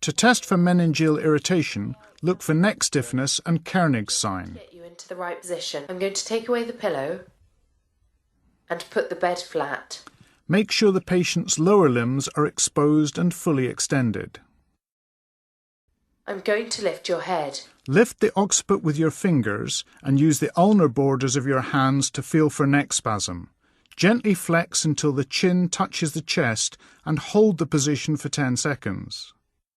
To test for meningeal irritation, look for neck stiffness and Koenig's sign. Get you into the right position. I'm going to take away the pillow and put the bed flat. Make sure the patient's lower limbs are exposed and fully extended. I'm going to lift your head. Lift the occiput with your fingers and use the ulnar borders of your hands to feel for neck spasm. Gently flex until the chin touches the chest and hold the position for 10 seconds.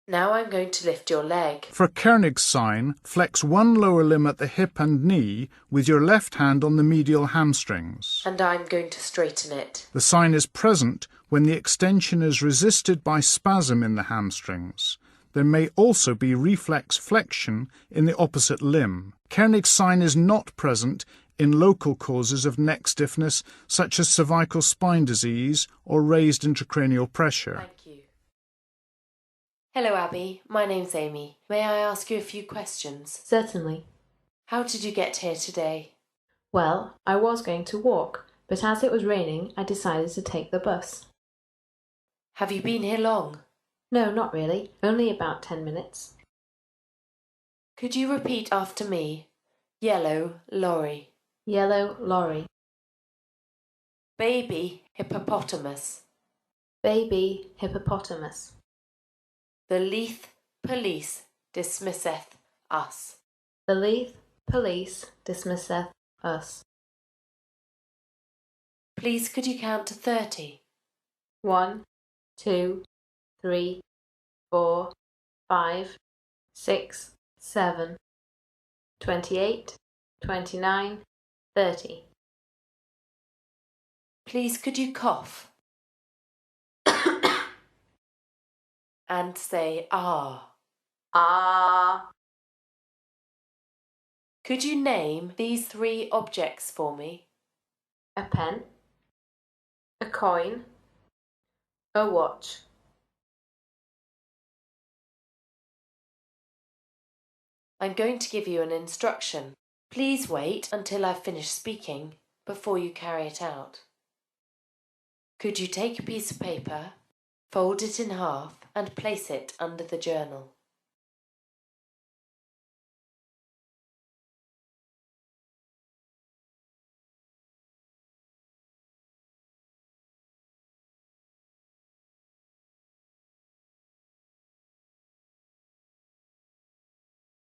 Now I'm going to lift your leg. For Koenig's sign, flex one lower limb at the hip and knee with your left hand on the medial hamstrings. And I'm going to straighten it. The sign is present when the extension is resisted by spasm in the hamstrings. There may also be reflex flexion in the opposite limb. Koenig's sign is not present in local causes of neck stiffness such as cervical spine disease or raised intracranial pressure. Thank you. Hello, Abby. My name's Amy. May I ask you a few questions? Certainly. How did you get here today? Well, I was going to walk, but as it was raining, I decided to take the bus. Have you been here long? No, not really. Only about 10 minutes. Could you repeat after me? Yellow lorry. Yellow lorry. Baby hippopotamus. Baby hippopotamus. The Leith police dismisseth us. The Leith police dismisseth us. Please could you count to 30? 1, 2, 3, 4, 5, 6, 7, 28, 29, 30. Please could you cough? And say ah. Ah. Could you name these 3 objects for me? A pen, a coin, a watch. I'm going to give you an instruction. Please wait until I've finished speaking before you carry it out. Could you take a piece of paper, fold it in half and place it under the journal?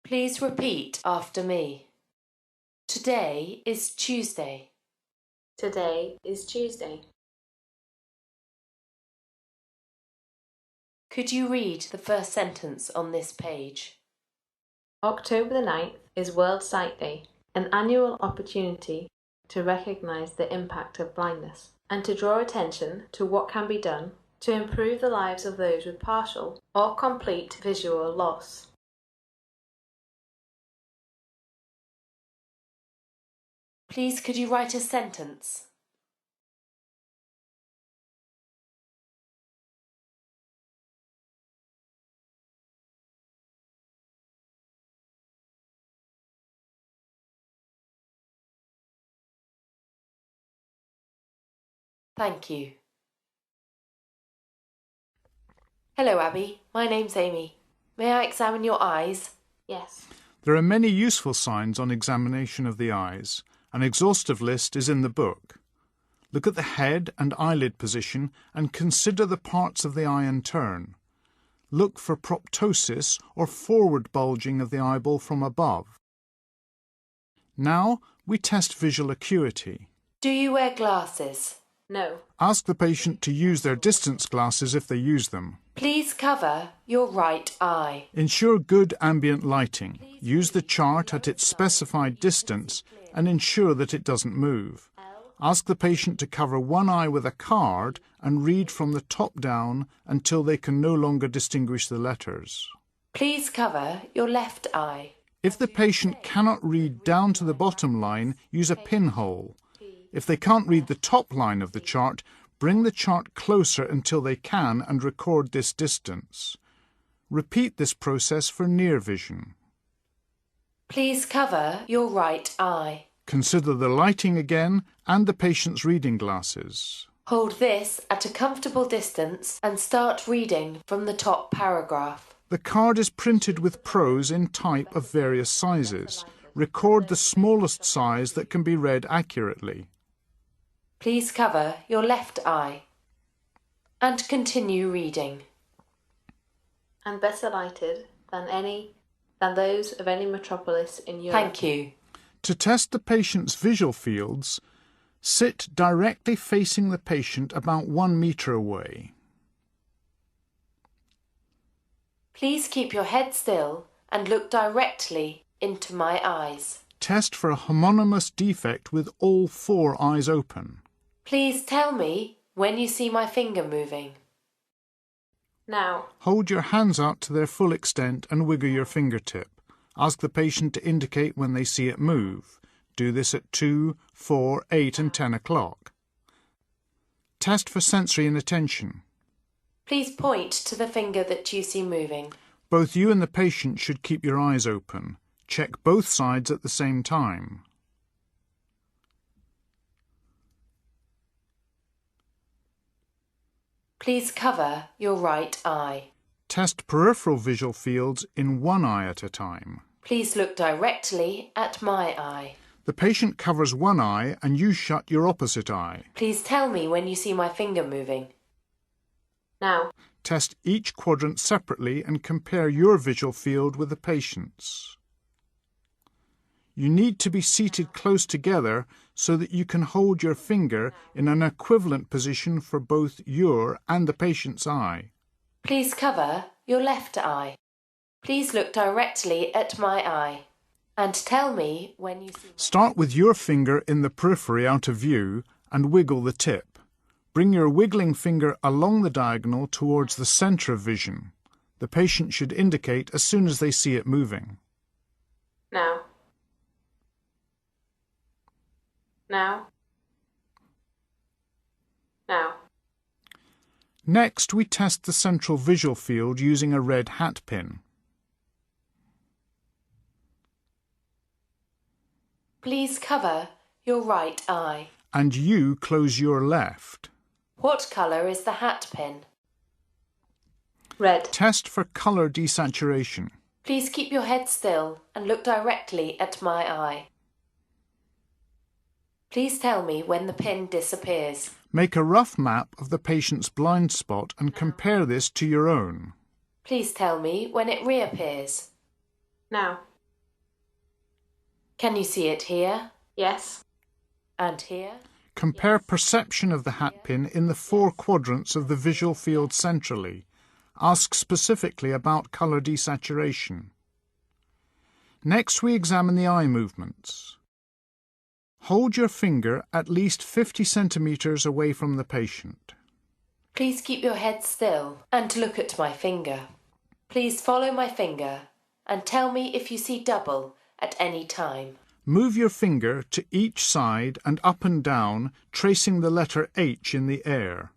Please repeat after me. Today is Tuesday. Today is Tuesday. Could you read the first sentence on this page? October the 9th is World Sight Day, an annual opportunity to recognise the impact of blindness and to draw attention to what can be done to improve the lives of those with partial or complete visual loss. Please could you write a sentence? Thank you. Hello, Abby. My name's Amy. May I examine your eyes? Yes. There are many useful signs on examination of the eyes. An exhaustive list is in the book. Look at the head and eyelid position and consider the parts of the eye in turn. Look for proptosis or forward bulging of the eyeball from above. Now we test visual acuity. Do you wear glasses? No. Ask the patient to use their distance glasses if they use them. Please cover your right eye. Ensure good ambient lighting. Use the chart at its specified distance and ensure that it doesn't move. Ask the patient to cover one eye with a card and read from the top down until they can no longer distinguish the letters. Please cover your left eye. If the patient cannot read down to the bottom line, use a pinhole. If they can't read the top line of the chart, bring the chart closer until they can and record this distance. Repeat this process for near vision. Please cover your right eye. Consider the lighting again and the patient's reading glasses. Hold this at a comfortable distance and start reading from the top paragraph. The card is printed with prose in type of various sizes. Record the smallest size that can be read accurately. Please cover your left eye and continue reading. And better lighted than those of any metropolis in Europe. Thank you. To test the patient's visual fields, sit directly facing the patient about 1 metre away. Please keep your head still and look directly into my eyes. Test for a homonymous defect with all 4 eyes open. Please tell me when you see my finger moving. Now. Hold your hands out to their full extent and wiggle your fingertip. Ask the patient to indicate when they see it move. Do this at 2, 4, 8 and 10 o'clock. Test for sensory inattention. Please point to the finger that you see moving. Both you and the patient should keep your eyes open. Check both sides at the same time. Please cover your right eye. Test peripheral visual fields in 1 eye at a time. Please look directly at my eye. The patient covers 1 eye and you shut your opposite eye. Please tell me when you see my finger moving. Now. Test each quadrant separately and compare your visual field with the patient's. You need to be seated close together so that you can hold your finger in an equivalent position for both your and the patient's eye. Please cover your left eye. Please look directly at my eye and tell me when you see... Start with your finger in the periphery out of view and wiggle the tip. Bring your wiggling finger along the diagonal towards the centre of vision. The patient should indicate as soon as they see it moving. Now. Now. Now. Next, we test the central visual field using a red hat pin. Please cover your right eye. And you close your left. What colour is the hat pin? Red. Test for colour desaturation. Please keep your head still and look directly at my eye. Please tell me when the pin disappears. Make a rough map of the patient's blind spot and compare this to your own. Please tell me when it reappears. Now. Can you see it here? Yes. And here? Compare perception of the hat pin in the 4 quadrants of the visual field centrally. Ask specifically about colour desaturation. Next, we examine the eye movements. Hold your finger at least 50 centimetres away from the patient. Please keep your head still and look at my finger. Please follow my finger and tell me if you see double at any time. Move your finger to each side and up and down, tracing the letter H in the air.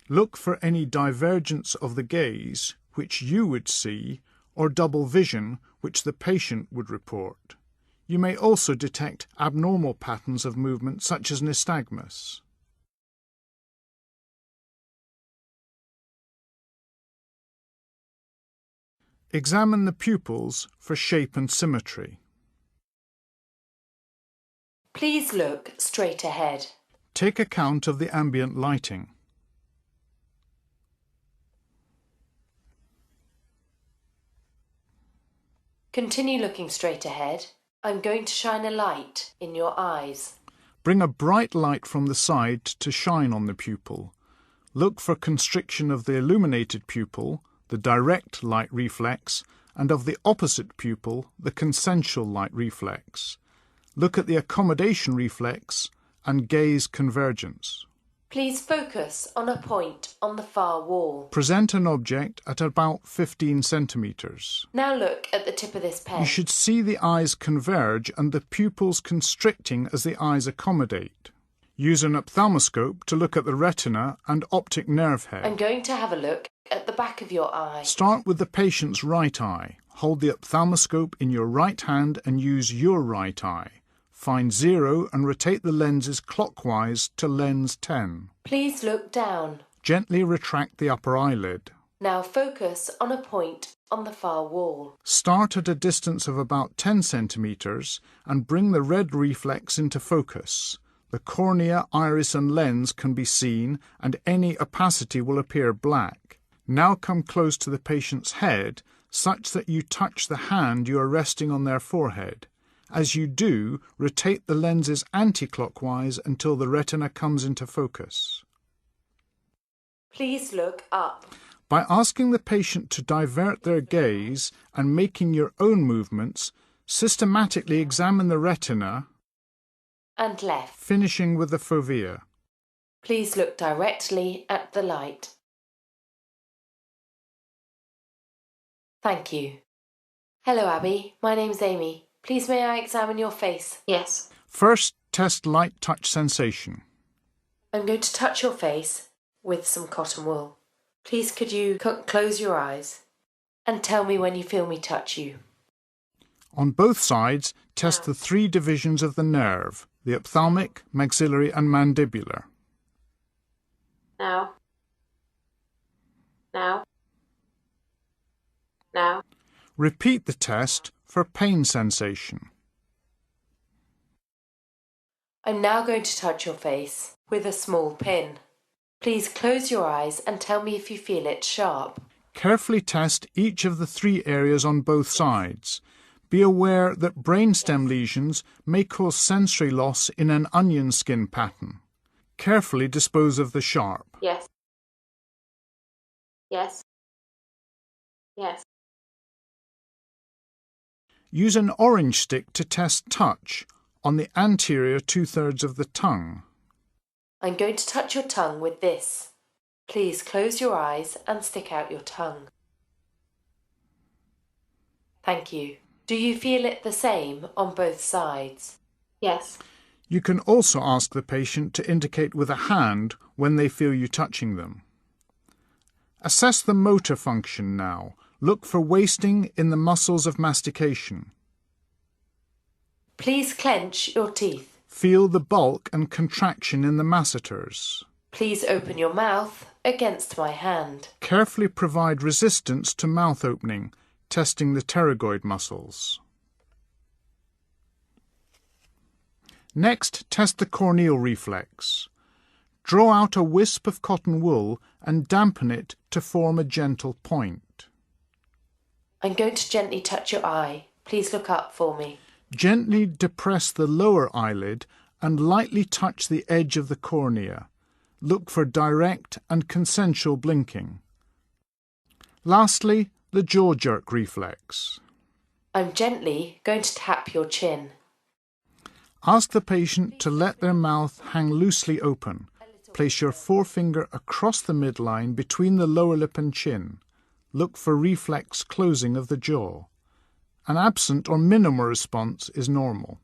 Look for any divergence of the gaze, which you would see, or double vision, which the patient would report. You may also detect abnormal patterns of movement such as nystagmus. Examine the pupils for shape and symmetry. Please look straight ahead. Take account of the ambient lighting. Continue looking straight ahead. I'm going to shine a light in your eyes. Bring a bright light from the side to shine on the pupil. Look for constriction of the illuminated pupil, the direct light reflex, and of the opposite pupil, the consensual light reflex. Look at the accommodation reflex and gaze convergence. Please focus on a point on the far wall. Present an object at about 15 centimetres. Now look at the tip of this pen. You should see the eyes converge and the pupils constricting as the eyes accommodate. Use an ophthalmoscope to look at the retina and optic nerve head. I'm going to have a look at the back of your eye. Start with the patient's right eye. Hold the ophthalmoscope in your right hand and use your right eye. Find 0 and rotate the lenses clockwise to lens 10. Please look down. Gently retract the upper eyelid. Now focus on a point on the far wall. Start at a distance of about 10 centimetres and bring the red reflex into focus. The cornea, iris and lens can be seen and any opacity will appear black. Now come close to the patient's head such that you touch the hand you are resting on their forehead. As you do, rotate the lenses anti-clockwise until the retina comes into focus. Please look up. By asking the patient to divert their gaze and making your own movements, systematically examine the retina And left. finishing with the fovea. Please look directly at the light. Thank you. Hello, Abby. My name's Amy. Please may I examine your face? Yes. First, test light touch sensation. I'm going to touch your face with some cotton wool. Please could you close your eyes and tell me when you feel me touch you? On both sides, test the 3 divisions of the nerve, the ophthalmic, maxillary and mandibular. Now. Now. Now. Repeat the test for pain sensation. I'm now going to touch your face with a small pin. Please close your eyes and tell me if you feel it sharp. Carefully test each of the 3 areas on both sides. Be aware that brainstem lesions may cause sensory loss in an onion skin pattern. Carefully dispose of the sharp. Yes. Yes. Yes. Use an orange stick to test touch on the anterior 2/3 of the tongue. I'm going to touch your tongue with this. Please close your eyes and stick out your tongue. Thank you. Do you feel it the same on both sides? Yes. You can also ask the patient to indicate with a hand when they feel you touching them. Assess the motor function now. Look for wasting in the muscles of mastication. Please clench your teeth. Feel the bulk and contraction in the masseters. Please open your mouth against my hand. Carefully provide resistance to mouth opening, testing the pterygoid muscles. Next, test the corneal reflex. Draw out a wisp of cotton wool and dampen it to form a gentle point. I'm going to gently touch your eye. Please look up for me. Gently depress the lower eyelid and lightly touch the edge of the cornea. Look for direct and consensual blinking. Lastly, the jaw jerk reflex. I'm gently going to tap your chin. Ask the patient to let their mouth hang loosely open. Place your forefinger across the midline between the lower lip and chin. Look for reflex closing of the jaw. An absent or minimal response is normal.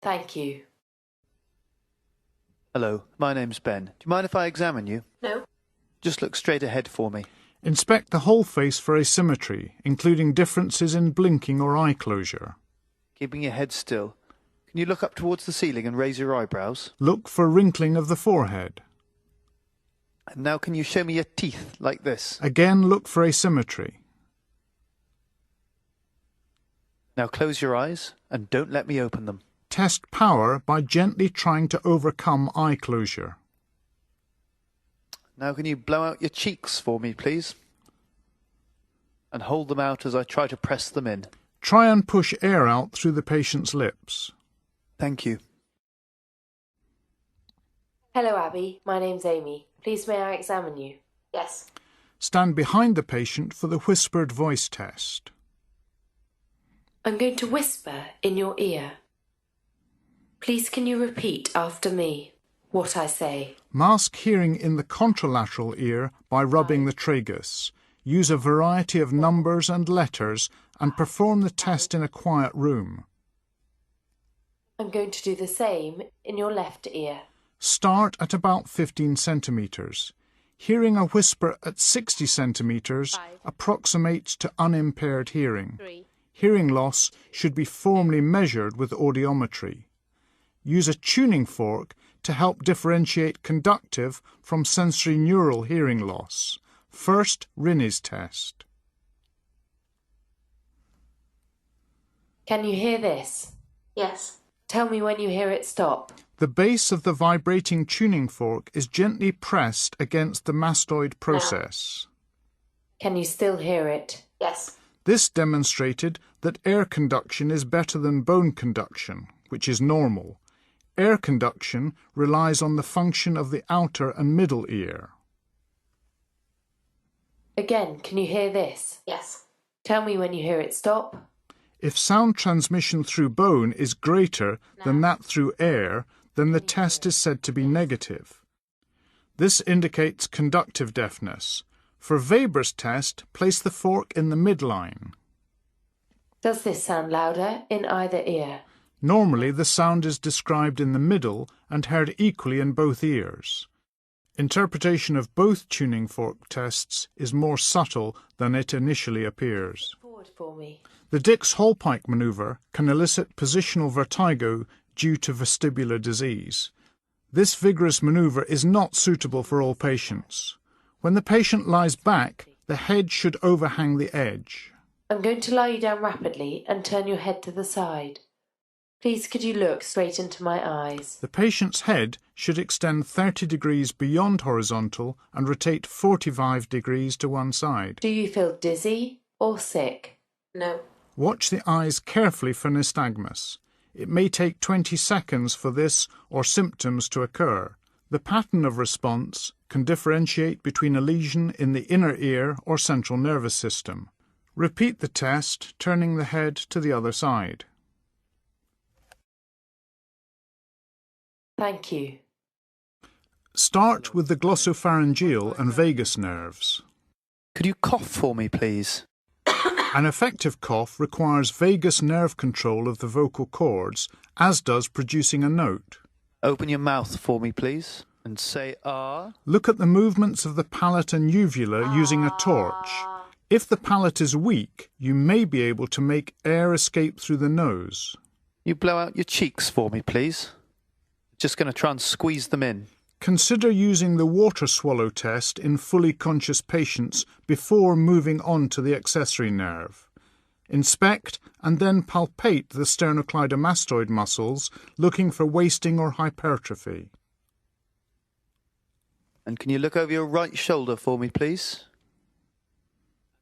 Thank you. Hello, my name's Ben. Do you mind if I examine you? No. Just look straight ahead for me. Inspect the whole face for asymmetry, including differences in blinking or eye closure. Keeping your head still. Can you look up towards the ceiling and raise your eyebrows? Look for wrinkling of the forehead. And now can you show me your teeth like this? Again, look for asymmetry. Now close your eyes and don't let me open them. Test power by gently trying to overcome eye closure. Now can you blow out your cheeks for me, please? And hold them out as I try to press them in. Try and push air out through the patient's lips. Thank you. Hello, Abby. My name's Amy. Please may I examine you? Yes. Stand behind the patient for the whispered voice test. I'm going to whisper in your ear. Please can you repeat after me what I say? Mask hearing in the contralateral ear by rubbing the tragus. Use a variety of numbers and letters and perform the test in a quiet room. I'm going to do the same in your left ear. Start at about 15 centimetres. Hearing a whisper at 60 centimetres approximates to unimpaired hearing. Hearing loss should be formally measured with audiometry. Use a tuning fork to help differentiate conductive from sensory neural hearing loss. First, Rinne's test. Can you hear this? Yes. Tell me when you hear it stop. The base of the vibrating tuning fork is gently pressed against the mastoid process. Can you still hear it? Yes. This demonstrated that air conduction is better than bone conduction, which is normal. Air conduction relies on the function of the outer and middle ear. Again, can you hear this? Yes. Tell me when you hear it stop. If sound transmission through bone is greater than that through air, then the test is said to be negative. This indicates conductive deafness. For Weber's test, place the fork in the midline. Does this sound louder in either ear? Normally, the sound is described in the middle and heard equally in both ears. Interpretation of both tuning fork tests is more subtle than it initially appears. Forward for me. The Dix-Hallpike manoeuvre can elicit positional vertigo due to vestibular disease. This vigorous manoeuvre is not suitable for all patients. When the patient lies back, the head should overhang the edge. I'm going to lie you down rapidly and turn your head to the side. Please could you look straight into my eyes? The patient's head should extend 30 degrees beyond horizontal and rotate 45 degrees to one side. Do you feel dizzy or sick? No. Watch the eyes carefully for nystagmus. It may take 20 seconds for this or symptoms to occur. The pattern of response can differentiate between a lesion in the inner ear or central nervous system. Repeat the test, turning the head to the other side. Thank you. Start with the glossopharyngeal and vagus nerves. Could you cough for me, please? An effective cough requires vagus nerve control of the vocal cords, as does producing a note. Open your mouth for me, please, and say ah. Look at the movements of the palate and uvula using a torch. If the palate is weak, you may be able to make air escape through the nose. You blow out your cheeks for me, please. Just going to try and squeeze them in. Consider using the water swallow test in fully conscious patients before moving on to the accessory nerve. Inspect and then palpate the sternocleidomastoid muscles, looking for wasting or hypertrophy. And can you look over your right shoulder for me, please?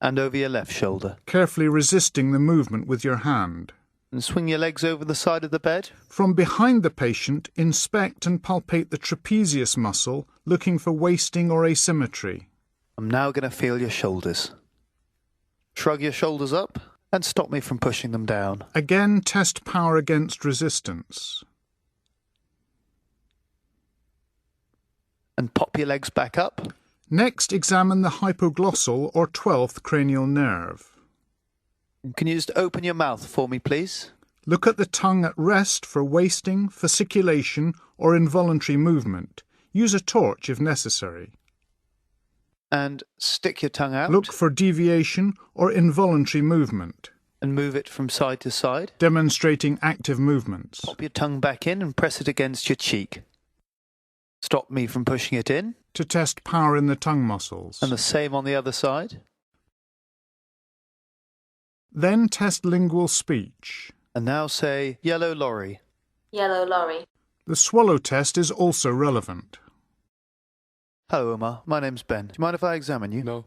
And over your left shoulder. Carefully resisting the movement with your hand. And swing your legs over the side of the bed. From behind the patient, inspect and palpate the trapezius muscle, looking for wasting or asymmetry. I'm now going to feel your shoulders. Shrug your shoulders up and stop me from pushing them down. Again, test power against resistance. And pop your legs back up. Next, examine the hypoglossal or 12th cranial nerve. Can you just open your mouth for me, please? Look at the tongue at rest for wasting, fasciculation, or involuntary movement. Use a torch if necessary. And stick your tongue out. Look for deviation or involuntary movement. And move it from side to side. Demonstrating active movements. Pop your tongue back in and press it against your cheek. Stop me from pushing it in. To test power in the tongue muscles. And the same on the other side. Then test lingual speech. And now say, yellow lorry. Yellow lorry. The swallow test is also relevant. Hello, Omar. My name's Ben. Do you mind if I examine you? No.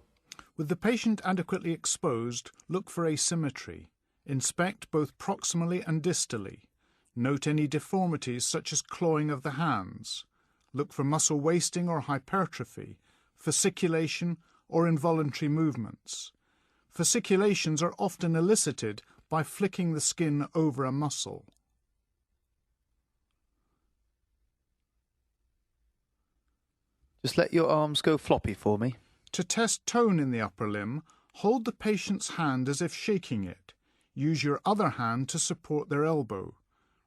With the patient adequately exposed, look for asymmetry. Inspect both proximally and distally. Note any deformities such as clawing of the hands. Look for muscle wasting or hypertrophy, fasciculation or involuntary movements. Fasciculations are often elicited by flicking the skin over a muscle. Just let your arms go floppy for me. To test tone in the upper limb, hold the patient's hand as if shaking it. Use your other hand to support their elbow.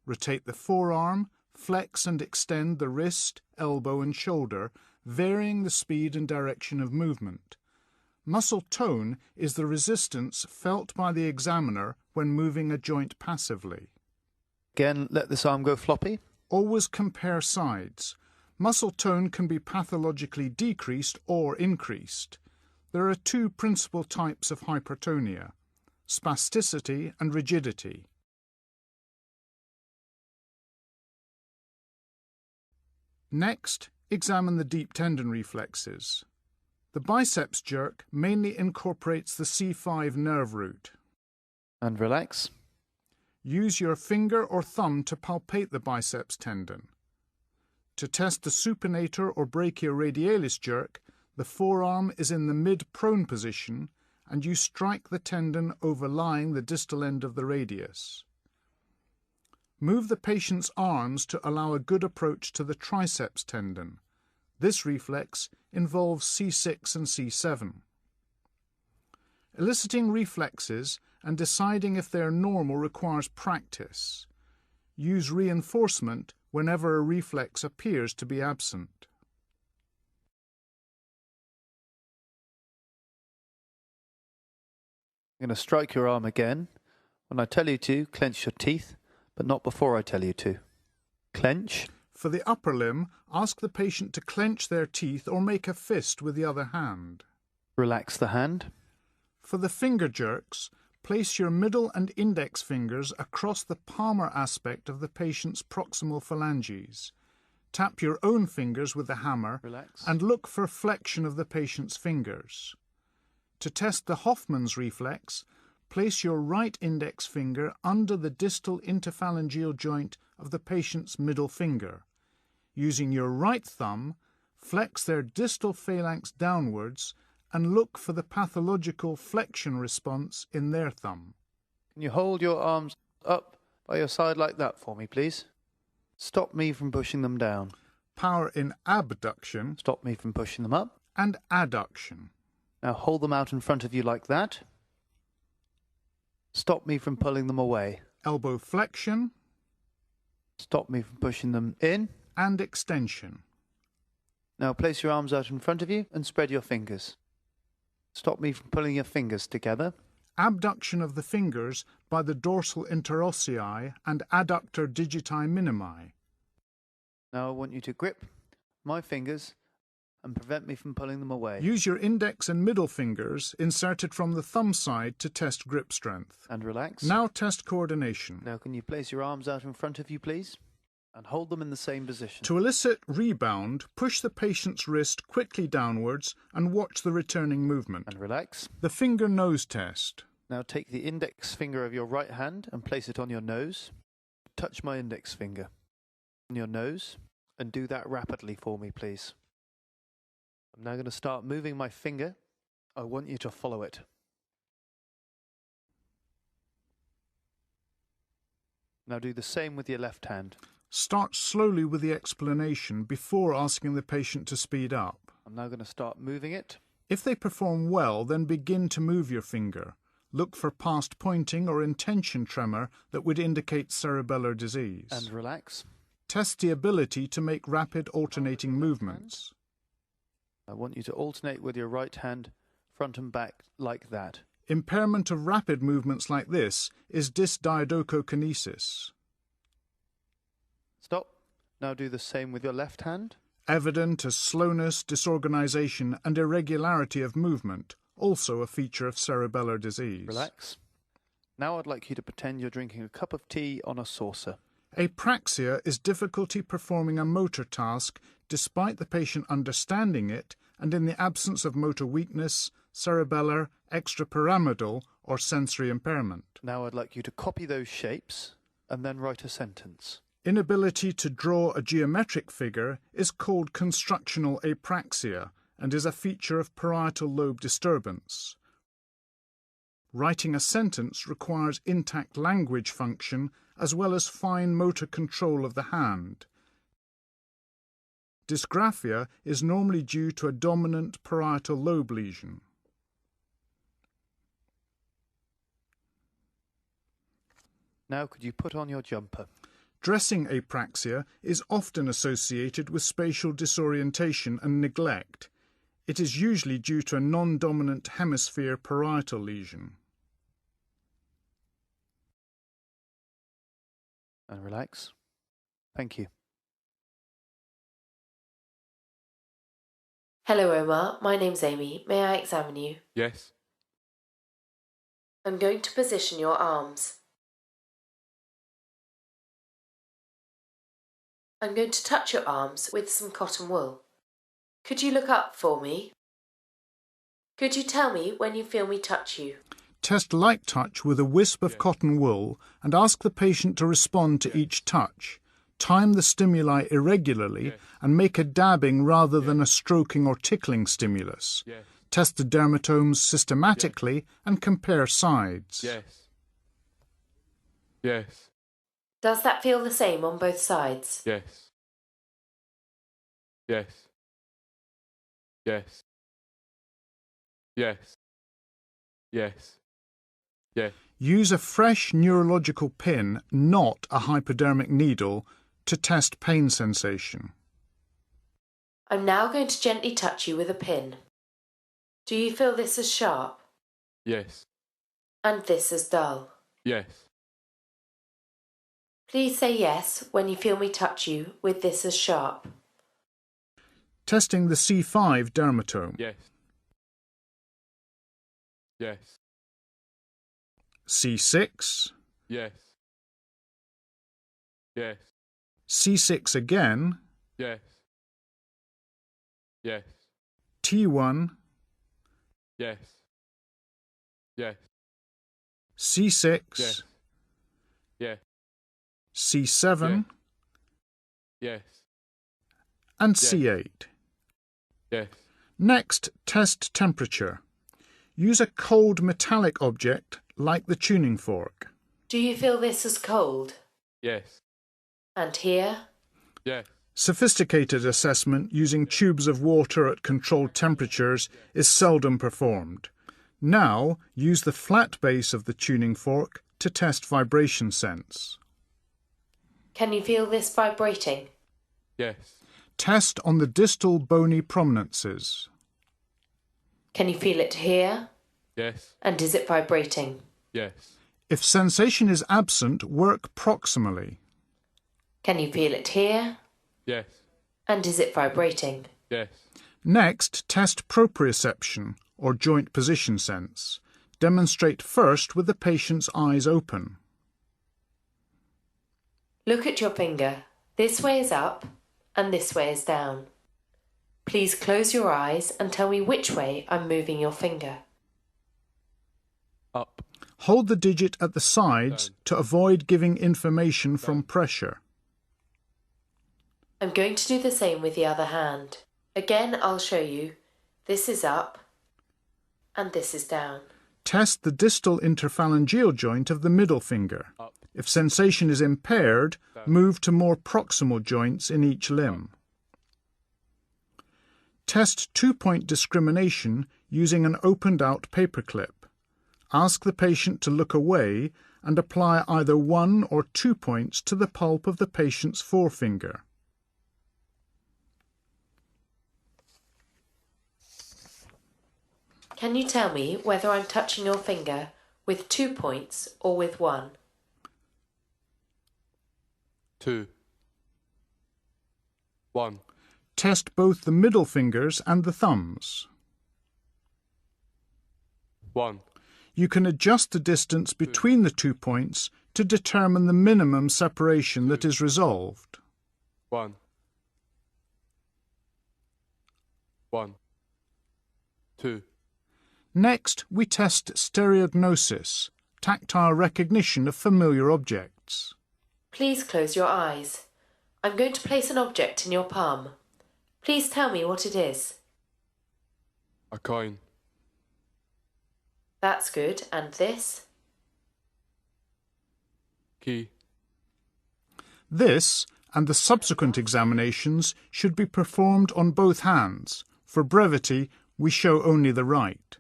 Rotate the forearm, flex and extend the wrist, elbow and shoulder, varying the speed and direction of movement. Muscle tone is the resistance felt by the examiner when moving a joint passively. Again, let this arm go floppy. Always compare sides. Muscle tone can be pathologically decreased or increased. There are two principal types of hypertonia: spasticity and rigidity. Next, examine the deep tendon reflexes. The biceps jerk mainly incorporates the C5 nerve root. And relax. Use your finger or thumb to palpate the biceps tendon. To test the supinator or brachioradialis jerk, the forearm is in the mid-prone position and you strike the tendon overlying the distal end of the radius. Move the patient's arms to allow a good approach to the triceps tendon. This reflex involves C6 and C7. Eliciting reflexes and deciding if they are normal requires practice. Use reinforcement whenever a reflex appears to be absent. I'm going to strike your arm again. When I tell you to, clench your teeth, but not before I tell you to. Clench. For the upper limb, ask the patient to clench their teeth or make a fist with the other hand. Relax the hand. For the finger jerks, place your middle and index fingers across the palmar aspect of the patient's proximal phalanges. Tap your own fingers with the hammer. Relax. And look for flexion of the patient's fingers. To test the Hoffman's reflex, place your right index finger under the distal interphalangeal joint of the patient's middle finger. Using your right thumb, flex their distal phalanx downwards and look for the pathological flexion response in their thumb. Can you hold your arms up by your side like that for me, please? Stop me from pushing them down. Power in abduction Stop me from pushing them up. and adduction. Now hold them out in front of you like that. Stop me from pulling them away. Elbow flexion Stop me from pushing them in. and extension. Now place your arms out in front of you and spread your fingers. Stop me from pulling your fingers together. Abduction of the fingers by the dorsal interossei and adductor digiti minimi. Now I want you to grip my fingers and prevent me from pulling them away. Use your index and middle fingers inserted from the thumb side to test grip strength. And relax. Now test coordination. Now can you place your arms out in front of you, please? And hold them in the same position. To elicit rebound, push the patient's wrist quickly downwards and watch the returning movement. And relax. The finger nose test. Now take the index finger of your right hand and place it on your nose. Touch my index finger on your nose and do that rapidly for me, please. I'm now going to start moving my finger. I want you to follow it. Now do the same with your left hand. Start slowly with the explanation before asking the patient to speed up. I'm now going to start moving it. If they perform well, then begin to move your finger. Look for past pointing or intention tremor that would indicate cerebellar disease. And relax. Test the ability to make rapid alternating movements. I want you to alternate with your right hand, front and back, like that. Impairment of rapid movements like this is dysdiadochokinesis. Stop. Now do the same with your left hand. Evident as slowness, disorganization and irregularity of movement, also a feature of cerebellar disease. Relax. Now I'd like you to pretend you're drinking a cup of tea on a saucer. Apraxia is difficulty performing a motor task despite the patient understanding it and in the absence of motor weakness, cerebellar, extrapyramidal or sensory impairment. Now I'd like you to copy those shapes and then write a sentence. Inability to draw a geometric figure is called constructional apraxia and is a feature of parietal lobe disturbance. Writing a sentence requires intact language function as well as fine motor control of the hand. Dysgraphia is normally due to a dominant parietal lobe lesion. Now could you put on your jumper? Dressing apraxia is often associated with spatial disorientation and neglect. It is usually due to a non-dominant hemisphere parietal lesion. And relax. Thank you. Hello, Omar. My name's Amy. May I examine you? Yes. I'm going to position your arms. I'm going to touch your arms with some cotton wool. Could you look up for me? Could you tell me when you feel me touch you? Test light touch with a wisp of Yes. cotton wool and ask the patient to respond to each touch. Time the stimuli irregularly Yes. and make a dabbing rather than a stroking or tickling stimulus. Yes. Test the dermatomes systematically and compare sides. Yes. Yes. Does that feel the same on both sides? Yes. Yes. Yes. Yes. Yes. Yes. Use a fresh neurological pin, not a hypodermic needle, to test pain sensation. I'm now going to gently touch you with a pin. Do you feel this as sharp Yes. and this as dull? Yes. Please say yes when you feel me touch you with this as sharp. Testing the C5 dermatome. Yes. Yes. C6, Yes. Yes. C6 again, Yes. Yes. T1, Yes. Yes. C6, Yes. Yes. C7, Yes. and Yes. C8. Yes. Next, test temperature. Use a cold metallic object like the tuning fork. Do you feel this as cold? Yes. And here? Yes. Sophisticated assessment using tubes of water at controlled temperatures is seldom performed. Now, use the flat base of the tuning fork to test vibration sense. Can you feel this vibrating? Yes. Test on the distal bony prominences. Can you feel it here? Yes. And is it vibrating? Yes. If sensation is absent, work proximally. Can you feel it here? Yes. And is it vibrating? Yes. Next, test proprioception, or joint position sense. Demonstrate first with the patient's eyes open. Look at your finger. This way is up and this way is down. Please close your eyes and tell me which way I'm moving your finger. Up. Hold the digit at the sides Down. to avoid giving information from Down. pressure. I'm going to do the same with the other hand. Again, I'll show you. This is up and this is down. Test the distal interphalangeal joint of the middle finger. Up. If sensation is impaired, Down. move to more proximal joints in each limb. Test two-point discrimination using an opened-out paperclip. Ask the patient to look away and apply either 1 or 2 points to the pulp of the patient's forefinger. Can you tell me whether I'm touching your finger with 2 points or with 1? 2. 1. Test both the middle fingers and the thumbs. 1. You can adjust the distance between the 2 points to determine the minimum separation that is resolved. 1. 1. 2. Next, we test stereognosis, tactile recognition of familiar objects. Please close your eyes. I'm going to place an object in your palm. Please tell me what it is. A coin. That's good. And this? Key. This and the subsequent examinations should be performed on both hands. For brevity, we show only the right.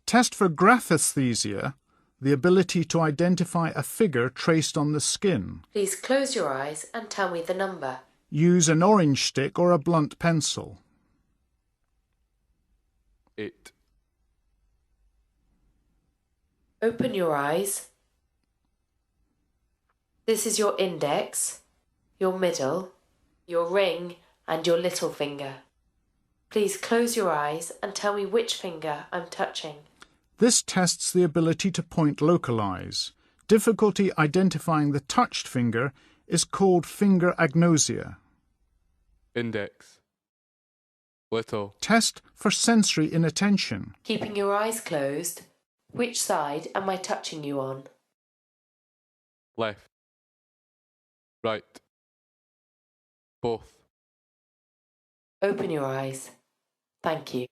Test for graphesthesia, the ability to identify a figure traced on the skin. Please close your eyes and tell me the number. Use an orange stick or a blunt pencil. 8. Open your eyes. This is your index, your middle, your ring and your little finger. Please close your eyes and tell me which finger I'm touching. This tests the ability to point localize. Difficulty identifying the touched finger is called finger agnosia. Index. Little. Test for sensory inattention. Keeping your eyes closed, which side am I touching you on? Left. Right. Both. Open your eyes. Thank you.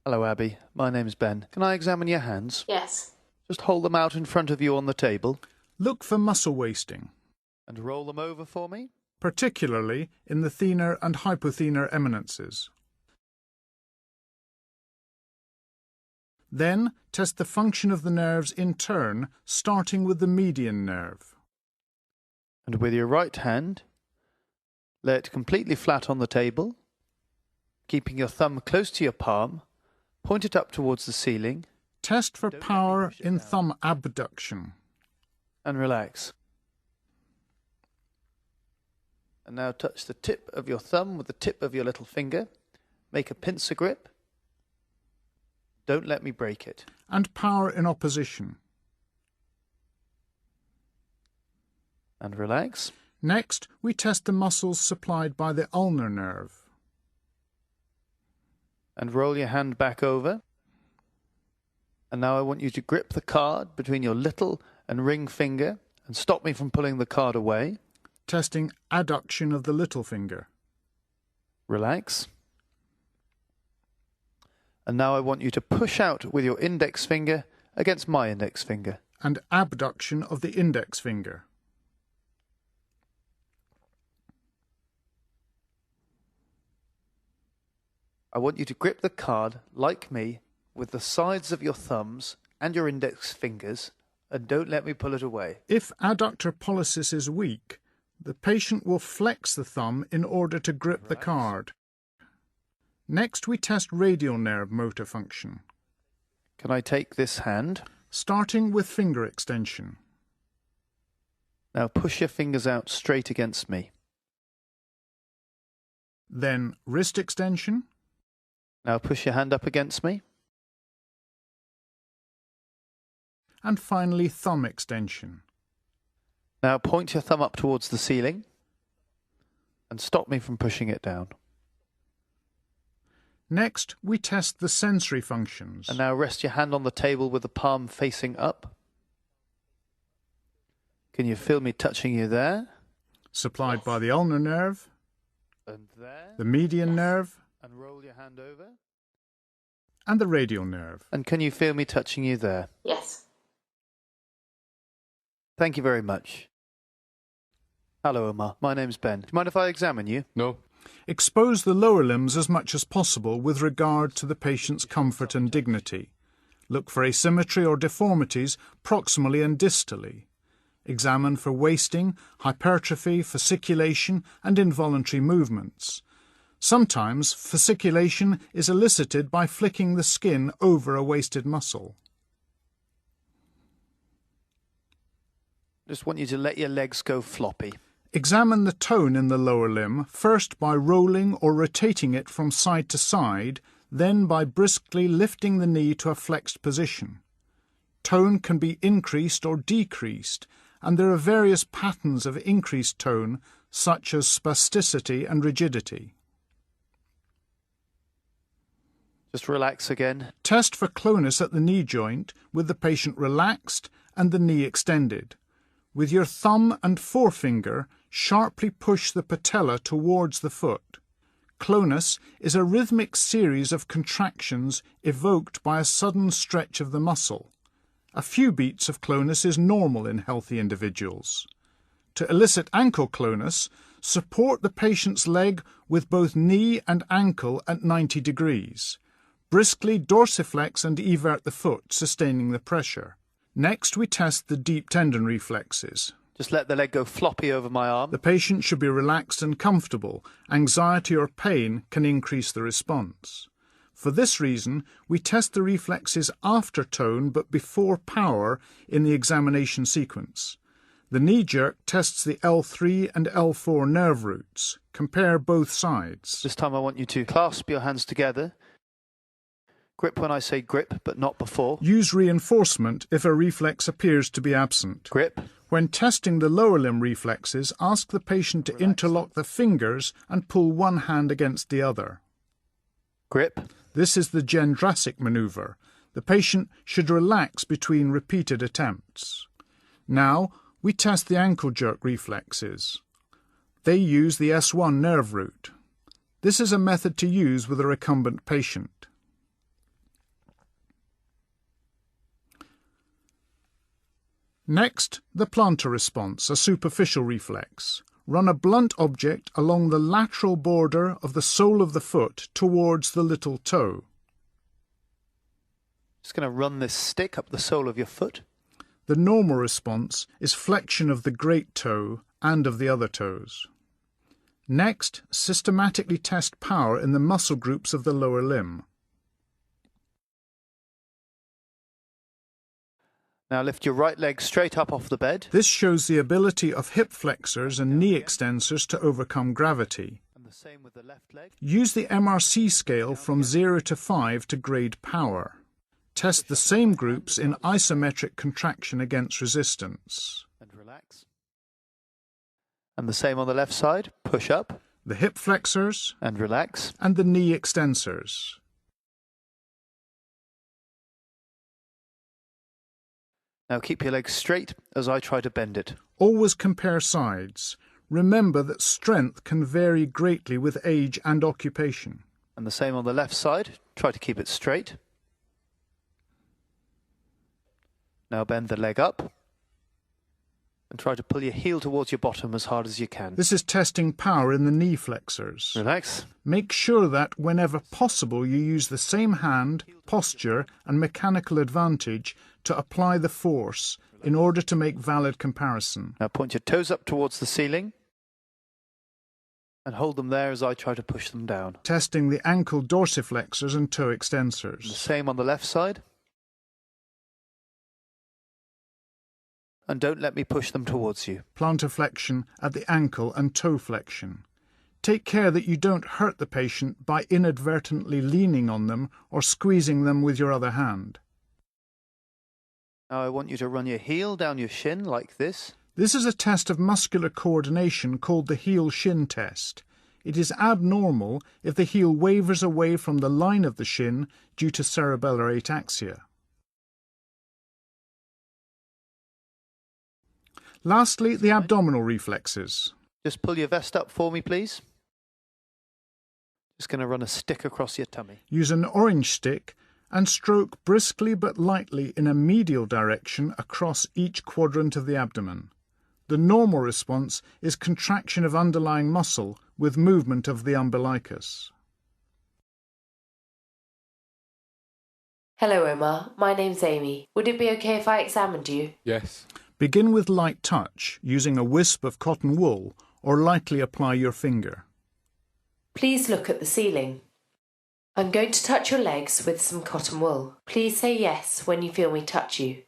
Hello, Abby. My name's Ben. Can I examine your hands? Yes. Just hold them out in front of you on the table Look for muscle wasting, and roll them over for me. particularly in the thenar and hypothenar eminences. Then test the function of the nerves in turn, starting with the median nerve. And with your right hand, lay it completely flat on the table, keeping your thumb close to your palm, point it up towards the ceiling, Test for Don't let me power push it in down. thumb abduction. and relax. And now touch the tip of your thumb with the tip of your little finger. Make a pincer grip. Don't let me break it. And power in opposition. And relax. Next, we test the muscles supplied by the ulnar nerve. And roll your hand back over. And now I want you to grip the card between your little and ring finger and stop me from pulling the card away. Testing adduction of the little finger. Relax. And now I want you to push out with your index finger against my index finger. And abduction of the index finger. I want you to grip the card, like me, with the sides of your thumbs and your index fingers, and don't let me pull it away. If adductor pollicis is weak, the patient will flex the thumb in order to grip the Relax. card. Next, we test radial nerve motor function, Can I take this hand? starting with finger extension. Now push your fingers out straight against me. Then wrist extension, Now push your hand up against me. and finally thumb extension. Now point your thumb up towards the ceiling and stop me from pushing it down. Next, we test the sensory functions. And now rest your hand on the table with the palm facing up. Can you feel me touching you there? Supplied by the ulnar nerve, And there? the median nerve, And roll your hand over. and the radial nerve. And can you feel me touching you there? Yes. Thank you very much. Hello, Omar. My name's Ben. Do you mind if I examine you? No. Expose the lower limbs as much as possible with regard to the patient's comfort and dignity. Look for asymmetry or deformities proximally and distally. Examine for wasting, hypertrophy, fasciculation, and involuntary movements. Sometimes fasciculation is elicited by flicking the skin over a wasted muscle. Just want you to let your legs go floppy. Examine the tone in the lower limb, first by rolling or rotating it from side to side, then by briskly lifting the knee to a flexed position. Tone can be increased or decreased, and there are various patterns of increased tone, such as spasticity and rigidity. Just relax again. Test for clonus at the knee joint with the patient relaxed and the knee extended. With your thumb and forefinger, sharply push the patella towards the foot. Clonus is a rhythmic series of contractions evoked by a sudden stretch of the muscle. A few beats of clonus is normal in healthy individuals. To elicit ankle clonus, support the patient's leg with both knee and ankle at 90 degrees. Briskly dorsiflex and evert the foot, sustaining the pressure. Next, we test the deep tendon reflexes. Just let the leg go floppy over my arm. The patient should be relaxed and comfortable. Anxiety or pain can increase the response. For this reason, we test the reflexes after tone but before power in the examination sequence. The knee jerk tests the L3 and L4 nerve roots. Compare both sides. This time I want you to clasp your hands together. Grip when I say grip, but not before. Use reinforcement if a reflex appears to be absent. Grip. When testing the lower limb reflexes, ask the patient to interlock the fingers and pull one hand against the other. Grip. This is the Gendrasik maneuver. The patient should relax between repeated attempts. Now, we test the ankle jerk reflexes. They use the S1 nerve root. This is a method to use with a recumbent patient. Next, the plantar response, a superficial reflex. Run a blunt object along the lateral border of the sole of the foot towards the little toe. Just going to run this stick up the sole of your foot. The normal response is flexion of the great toe and of the other toes. Next, systematically test power in the muscle groups of the lower limb. Now lift your right leg straight up off the bed. This shows the ability of hip flexors and knee extensors to overcome gravity. And the same with the left leg. Use the MRC scale from 0 to 5 to grade power. Test the same groups in isometric contraction against resistance. And relax. And the same on the left side. Push up. The hip flexors and relax. And the knee extensors. Now keep your legs straight as I try to bend it. Always compare sides. Remember that strength can vary greatly with age and occupation. And the same on the left side. Try to keep it straight. Now bend the leg up. And try to pull your heel towards your bottom as hard as you can. This is testing power in the knee flexors. Relax. Make sure that, whenever possible, you use the same hand, posture and mechanical advantage to apply the force in order to make valid comparison. Now point your toes up towards the ceiling and hold them there as I try to push them down. Testing the ankle dorsiflexors and toe And the extensors. same on the left side. And don't let me push them towards you. Plantar flexion at the ankle and toe flexion. Take care that you don't hurt the patient by inadvertently leaning on them or squeezing them with your other hand. Now I want you to run your heel down your shin like this. This is a test of muscular coordination called the heel-shin test. It is abnormal if the heel wavers away from the line of the shin due to cerebellar ataxia. Lastly, the abdominal reflexes. Just pull your vest up for me, please. Just going to run a stick across your tummy. Use an orange stick and stroke briskly but lightly in a medial direction across each quadrant of the abdomen. The normal response is contraction of underlying muscle with movement of the umbilicus. Hello, Omar. My name's Amy. Would it be okay if I examined you? Yes. Begin with light touch, using a wisp of cotton wool, or lightly apply your finger. Please look at the ceiling. I'm going to touch your legs with some cotton wool. Please say yes when you feel me touch you.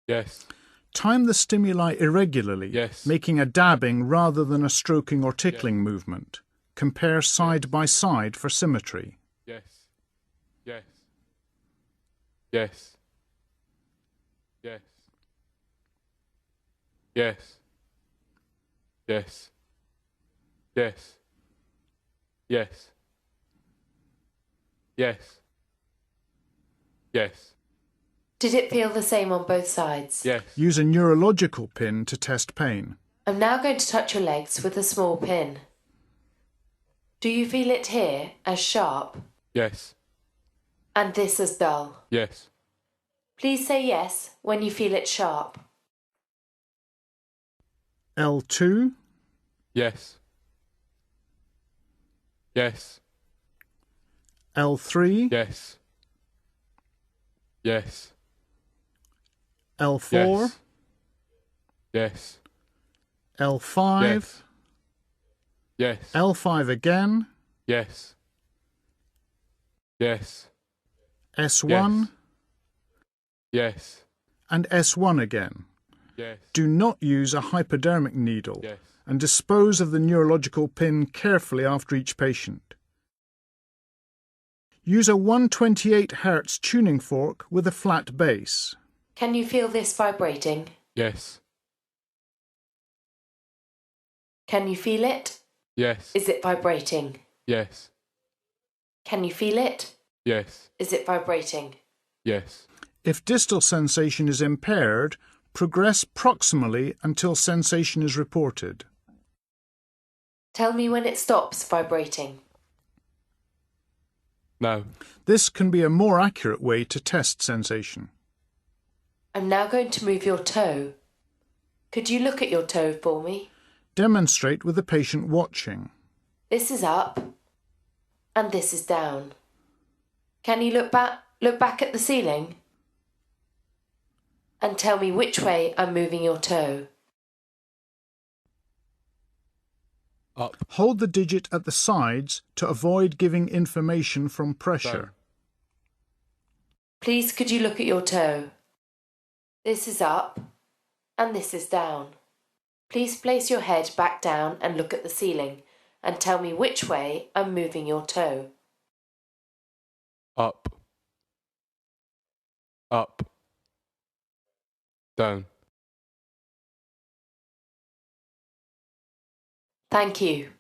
Yes. Time the stimuli irregularly, Yes. making a dabbing rather than a stroking or tickling movement. Compare side by side for symmetry. Yes. Yes. Yes. Yes. Yes. Yes. Yes. Yes. Yes. Yes. Did it feel the same on both sides? Yes. Use a neurological pin to test pain. I'm now going to touch your legs with a small pin. Do you feel it here as sharp Yes. and this as dull? Yes. Please say yes when you feel it sharp. L2, Yes. Yes. L3, Yes. Yes. L4, Yes. L5, Yes. Yes. L5 again, Yes. Yes. S1, Yes. and S1 again. Yes. Do not use a hypodermic needle Yes. and dispose of the neurological pin carefully after each patient. Use a 128 Hz tuning fork with a flat base. Can you feel this vibrating? Yes. Can you feel it? Yes. Is it vibrating? Yes. Can you feel it? Yes. Is it vibrating? Yes. If distal sensation is impaired, progress proximally until sensation is reported. Tell me when it stops vibrating. No. This can be a more accurate way to test sensation. I'm now going to move your toe. Could you look at your toe for me? Demonstrate with the patient watching. This is up and this is down. Can you look back at the ceiling? And tell me which way I'm moving your toe. Up. Hold the digit at the sides to avoid giving information from pressure. Down. Please could you look at your toe? This is up and this is down. Please place your head back down and look at the ceiling and tell me which way I'm moving your toe. Up. Up. Down. Thank you.